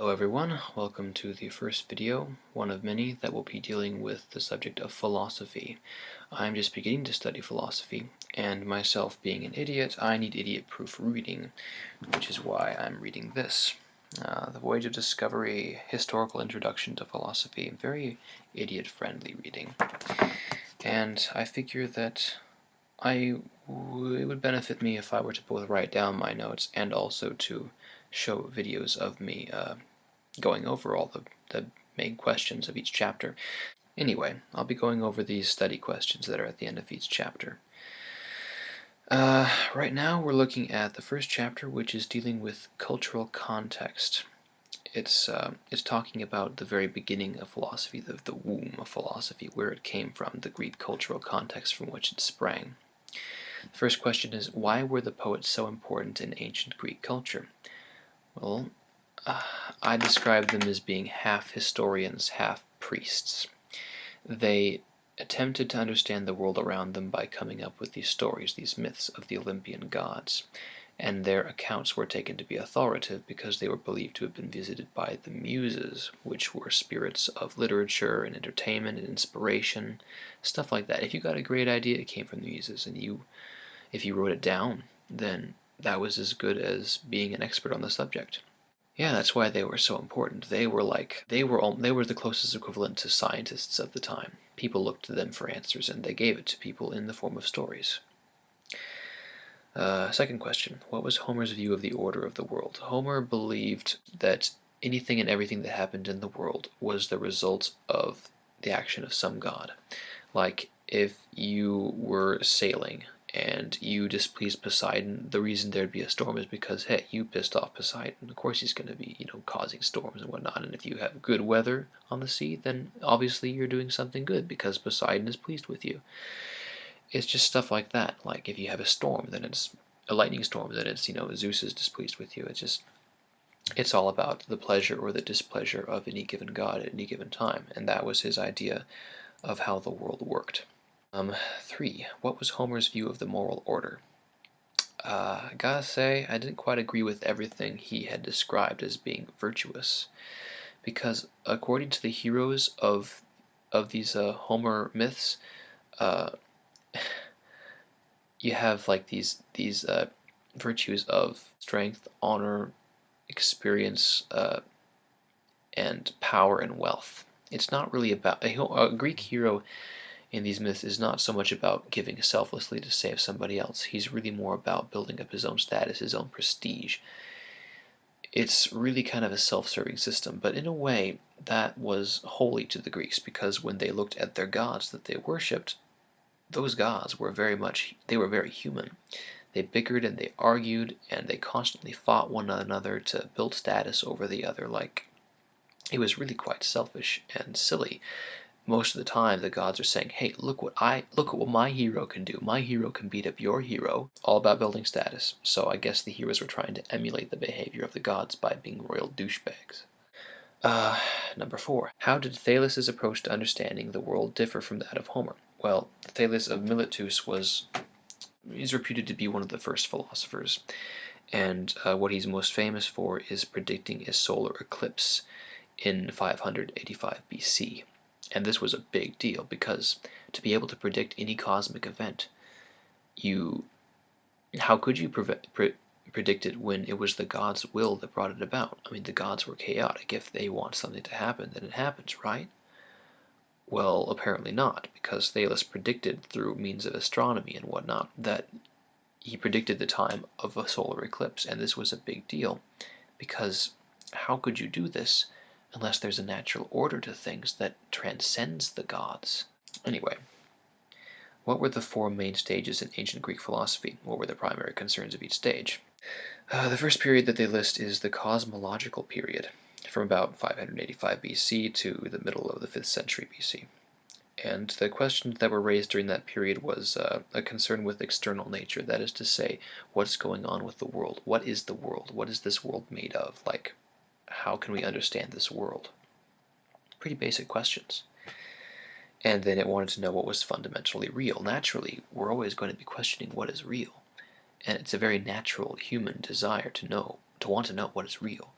Hello everyone, welcome to the first video, one of many that will be dealing with the subject of philosophy. I'm just beginning to study philosophy, and myself being an idiot, I need idiot-proof reading, which is why I'm reading this. The Voyage of Discovery, Historical Introduction to Philosophy, very idiot-friendly reading. And I figure that it would benefit me if I were to both write down my notes and also to show videos of me going over all the main questions of each chapter. Anyway, I'll be going over these study questions that are at the end of each chapter. Right now we're looking at the first chapter, which is dealing with cultural context. It's talking about the very beginning of philosophy, the womb of philosophy, where it came from, the Greek cultural context from which it sprang. The first question is, why were the poets so important in ancient Greek culture? Well, I describe them as being half historians, half priests. They attempted to understand the world around them by coming up with these stories, these myths of the Olympian gods, and their accounts were taken to be authoritative because they were believed to have been visited by the Muses, which were spirits of literature and entertainment and inspiration, stuff like that. If you got a great idea, it came from the Muses, and if you wrote it down, then that was as good as being an expert on the subject. Yeah, that's why they were so important. They were the closest equivalent to scientists of the time. People looked to them for answers, and they gave it to people in the form of stories. Second question, what was Homer's view of the order of the world? Homer believed that anything and everything that happened in the world was the result of the action of some god. Like, if you were sailing and you displeased Poseidon, the reason there'd be a storm is because, hey, you pissed off Poseidon. Of course he's going to be, causing storms and whatnot. And if you have good weather on the sea, then obviously you're doing something good because Poseidon is pleased with you. It's just stuff like that. Like, if you have a storm, then it's a lightning storm, then it's, Zeus is displeased with you. It's all about the pleasure or the displeasure of any given god at any given time. And that was his idea of how the world worked. 3. What was Homer's view of the moral order? I gotta say, I didn't quite agree with everything he had described as being virtuous, because according to the heroes of these Homer myths, you have like these virtues of strength, honor, experience, and power and wealth. It's not really about a Greek hero. In these myths is not so much about giving selflessly to save somebody else. He's really more about building up his own status, his own prestige. It's really kind of a self-serving system, but in a way that was holy to the Greeks, because when they looked at their gods that they worshipped, those gods were very human. They bickered and they argued and they constantly fought one another to build status over the other. Like, it was really quite selfish and silly. Most of the time the gods are saying, hey, look what my hero can do. My hero can beat up your hero. All about building status. So I guess the heroes were trying to emulate the behavior of the gods by being royal douchebags. Number 4. How did Thales' approach to understanding the world differ from that of Homer? Well, Thales of Miletus is reputed to be one of the first philosophers, and what he's most famous for is predicting a solar eclipse in 585 BC. And this was a big deal, because to be able to predict any cosmic event, how could you predict it when it was the gods' will that brought it about? I mean, the gods were chaotic. If they want something to happen, then it happens, right? Well, apparently not, because Thales predicted through means of astronomy and whatnot that he predicted the time of a solar eclipse, and this was a big deal, because how could you do this unless there's a natural order to things that transcends the gods? Anyway, what were the 4 main stages in ancient Greek philosophy? What were the primary concerns of each stage? The first period that they list is the Cosmological Period, from about 585 BC to the middle of the 5th century BC. And the questions that were raised during that period was a concern with external nature, that is to say, what's going on with the world? What is the world? What is this world made of? Like, how can we understand this world? Pretty basic questions. And then it wanted to know what was fundamentally real. Naturally, we're always going to be questioning what is real. And it's a very natural human desire to want to know what is real.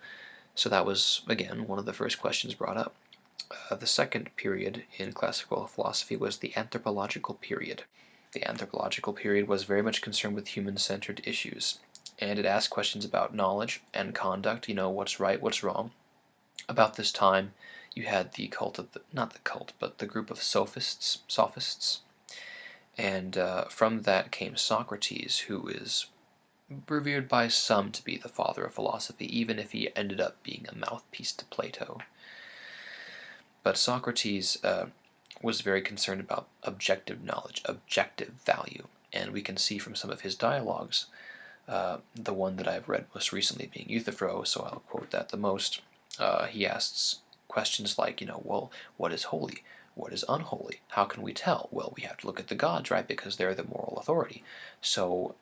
So that was, again, one of the first questions brought up. The second period in classical philosophy was the Anthropological Period. The Anthropological Period was very much concerned with human-centered issues, and it asked questions about knowledge and conduct, what's right, what's wrong. About this time, you had the cult of not the cult, but the group of sophists, and from that came Socrates, who is revered by some to be the father of philosophy, even if he ended up being a mouthpiece to Plato. But Socrates was very concerned about objective knowledge, objective value, and we can see from some of his dialogues, the one that I've read most recently being Euthyphro, so I'll quote that the most. He asks questions like, well, what is holy? What is unholy? How can we tell? Well, we have to look at the gods, right, because they're the moral authority. So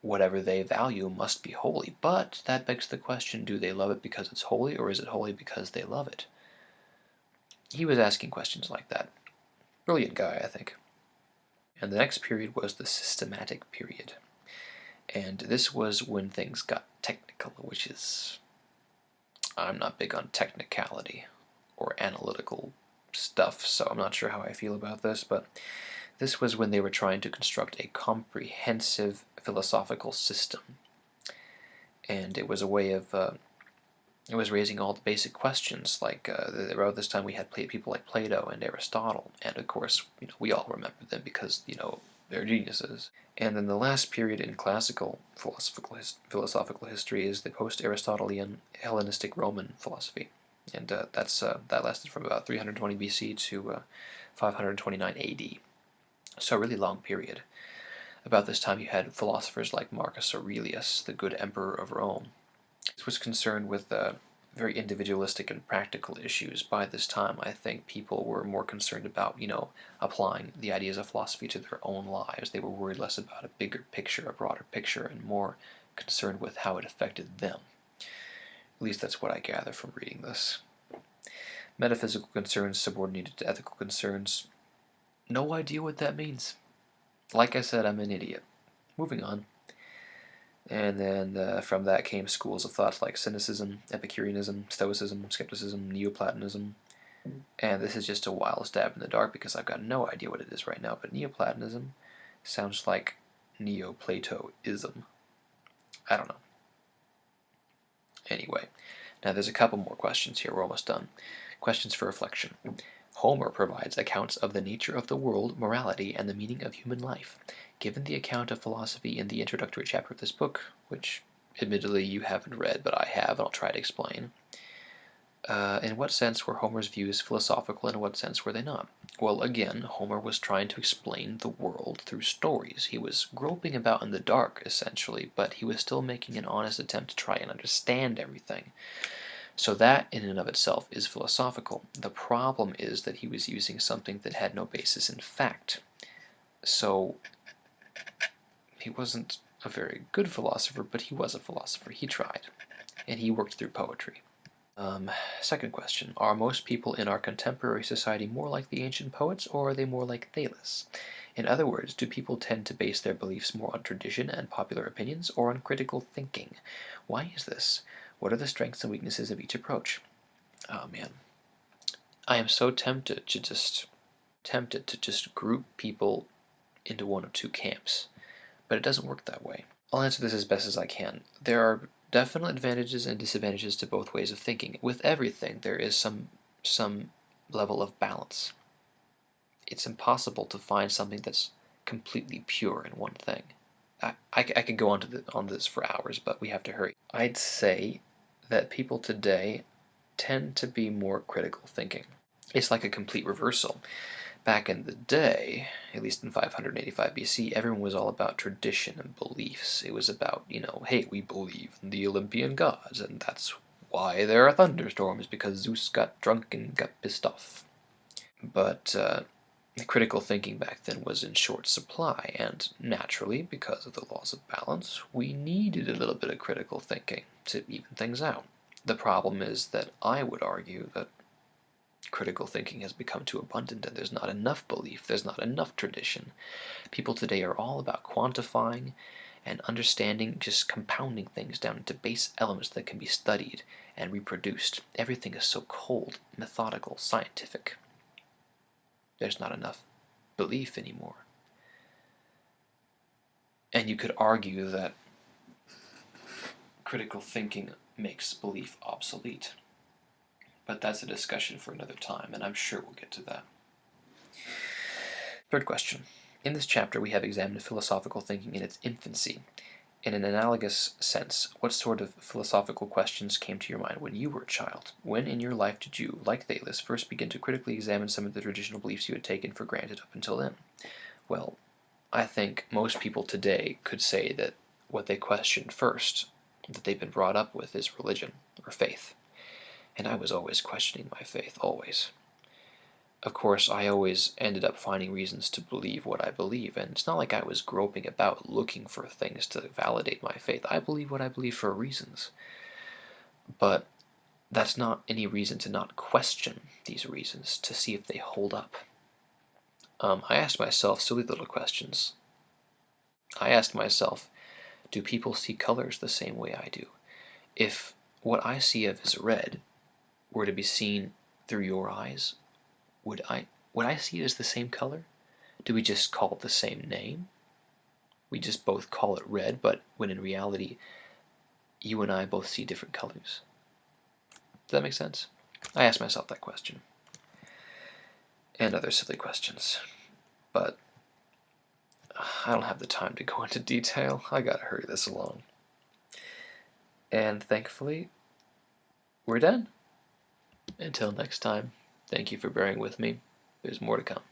whatever they value must be holy. But that begs the question, do they love it because it's holy, or is it holy because they love it? He was asking questions like that. Brilliant guy, I think. And the next period was the systematic period. And this was when things got technical, which is... I'm not big on technicality or analytical stuff, so I'm not sure how I feel about this, but this was when they were trying to construct a comprehensive philosophical system. And it was a way of... it was raising all the basic questions, like around this time we had people like Plato and Aristotle, and of course, we all remember them because, they're geniuses. And then the last period in classical philosophical history is the post-Aristotelian Hellenistic Roman philosophy, and that lasted from about 320 BC to 529 AD. So a really long period. About this time you had philosophers like Marcus Aurelius, the good emperor of Rome. This was concerned with very individualistic and practical issues. By this time, I think people were more concerned about, applying the ideas of philosophy to their own lives. They were worried less about a bigger picture, a broader picture, and more concerned with how it affected them. At least that's what I gather from reading this. Metaphysical concerns subordinated to ethical concerns. No idea what that means. Like I said, I'm an idiot. Moving on. And then from that came schools of thought like Cynicism, Epicureanism, Stoicism, Skepticism, Neoplatonism. And this is just a wild stab in the dark because I've got no idea what it is right now, but Neoplatonism sounds like Neoplatoism. I don't know. Anyway, now there's a couple more questions here. We're almost done. Questions for reflection. Homer provides accounts of the nature of the world, morality, and the meaning of human life. Given the account of philosophy in the introductory chapter of this book, which admittedly you haven't read, but I have, and I'll try to explain, in what sense were Homer's views philosophical and in what sense were they not? Well, again, Homer was trying to explain the world through stories. He was groping about in the dark, essentially, but he was still making an honest attempt to try and understand everything. So that, in and of itself, is philosophical. The problem is that he was using something that had no basis in fact. So he wasn't a very good philosopher, but he was a philosopher. He tried, and he worked through poetry. Second question. Are most people in our contemporary society more like the ancient poets, or are they more like Thales? In other words, do people tend to base their beliefs more on tradition and popular opinions, or on critical thinking? Why is this? What are the strengths and weaknesses of each approach? Oh man, I am so tempted to just group people into one of two camps, but it doesn't work that way. I'll answer this as best as I can. There are definite advantages and disadvantages to both ways of thinking. With everything, there is some level of balance. It's impossible to find something that's completely pure in one thing. I could go on this for hours, but we have to hurry. I'd say that people today tend to be more critical thinking. It's like a complete reversal. Back in the day, at least in 585 BC, everyone was all about tradition and beliefs. It was about, hey, we believe in the Olympian gods, and that's why there are thunderstorms, because Zeus got drunk and got pissed off. But critical thinking back then was in short supply, and naturally, because of the laws of balance, we needed a little bit of critical thinking to even things out. The problem is that I would argue that critical thinking has become too abundant and there's not enough belief, there's not enough tradition. People today are all about quantifying and understanding, just compounding things down into base elements that can be studied and reproduced. Everything is so cold, methodical, scientific. There's not enough belief anymore. And you could argue that critical thinking makes belief obsolete. But that's a discussion for another time, and I'm sure we'll get to that. Third question. In this chapter, we have examined philosophical thinking in its infancy. In an analogous sense, what sort of philosophical questions came to your mind when you were a child? When in your life did you, like Thales, first begin to critically examine some of the traditional beliefs you had taken for granted up until then? Well, I think most people today could say that what they questioned first, that they've been brought up with, is religion or faith. And I was always questioning my faith, always. Of course, I always ended up finding reasons to believe what I believe, and it's not like I was groping about looking for things to validate my faith. I believe what I believe for reasons. But that's not any reason to not question these reasons, to see if they hold up. I asked myself silly little questions. I asked myself, do people see colors the same way I do? If what I see of as red were to be seen through your eyes, would I see it as the same color? Do we just call it the same name? We just both call it red, but when in reality, you and I both see different colors. Does that make sense? I asked myself that question. And other silly questions. But I don't have the time to go into detail. I gotta hurry this along. And thankfully, we're done. Until next time, thank you for bearing with me. There's more to come.